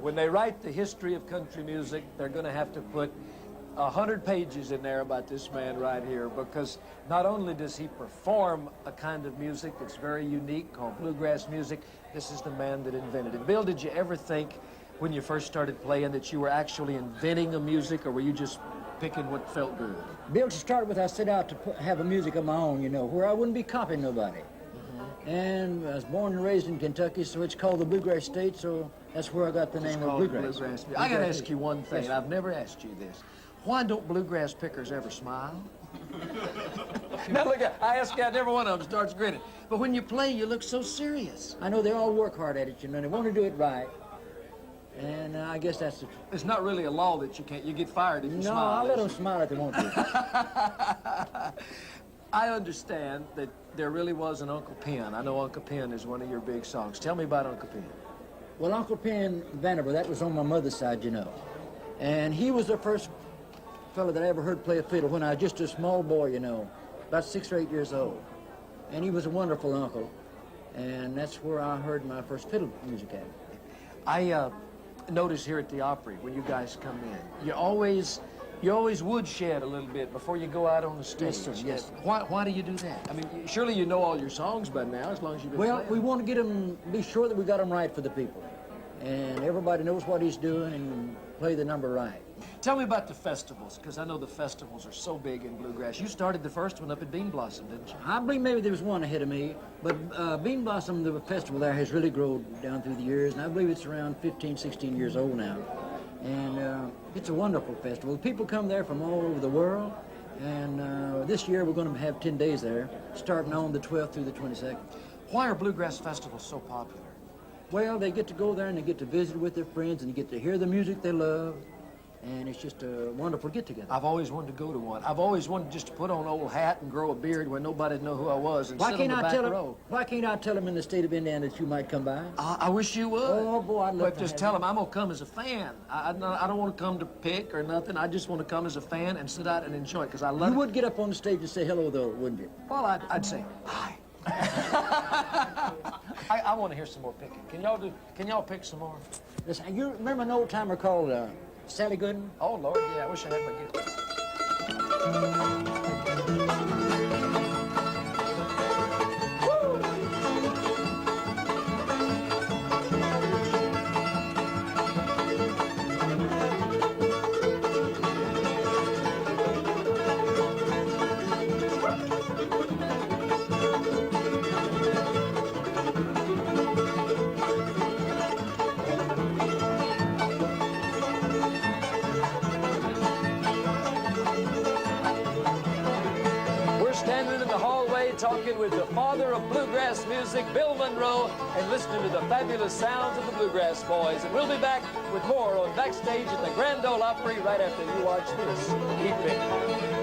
When they write the history of country music, they're going to have to put 100 pages in there about this man right here, because not only does he perform a kind of music that's very unique called bluegrass music, this is the man that invented it. Bill, did you ever think when you first started playing that you were actually inventing a music, or were you just picking what felt good? Bill, to start with, I set out to have a music of my own, you know, where I wouldn't be copying nobody. And I was born and raised in Kentucky, so it's called the Bluegrass State, so that's where I got the name of bluegrass. I got to ask you one thing. Yes. I've never asked you this. Why don't bluegrass pickers ever smile? Now look, I ask you, every one of them starts grinning. But when you play, you look so serious. I know they all work hard at it, you know, they want to do it right. And I guess that's the truth. It's not really a law that you can't, you get fired if you smile. No, I'll let them smile if they want to. I understand that there really was an Uncle Pen. I know Uncle Pen is one of your big songs. Tell me about Uncle Pen. Well, Uncle Pen Vanderbilt, that was on my mother's side, you know. And he was the first fellow that I ever heard play a fiddle when I was just a small boy, you know, about 6 or 8 years old. And he was a wonderful uncle. And that's where I heard my first fiddle music at. I notice here at the Opry, when you guys come in, you always woodshed a little bit before you go out on the stage. Yes, sir, yes. Why do you do that? I mean, surely you know all your songs by now, as long as you've been playing. We want to get them, be sure that we got them right for the people. And everybody knows what he's doing and play the number right. Tell me about the festivals, because I know the festivals are so big in bluegrass. You started the first one up at Bean Blossom, didn't you? I believe maybe there was one ahead of me, but Bean Blossom, the festival there, has really grown down through the years, and I believe it's around 15, 16 years old now. And it's a wonderful festival. People come there from all over the world, and this year we're going to have 10 days there, starting on the 12th through the 22nd. Why are bluegrass festivals so popular? Well, they get to go there and they get to visit with their friends and they get to hear the music they love, and it's just a wonderful get-together. I've always wanted to go to one. I've always wanted just to put on an old hat and grow a beard when nobody'd know who I was and sit on the back row. Why can't I tell them in the state of Indiana that you might come by? I wish you would. Oh, boy, I'd love But to just tell them I'm going to come as a fan. I don't want to come to pick or nothing. I just want to come as a fan and sit out and enjoy it, because I love it. You would get up on the stage and say hello, though, wouldn't you? Well, I'd say hi. I want to hear some more picking. Can y'all pick some more? Listen, you remember an old timer called Sally Goodin? Oh, Lord, yeah, I wish I had my guitar. Talking with the father of bluegrass music, Bill Monroe, and listening to the fabulous sounds of the Bluegrass Boys. And we'll be back with more on Backstage at the Grand Ole Opry right after you watch this. Keep it.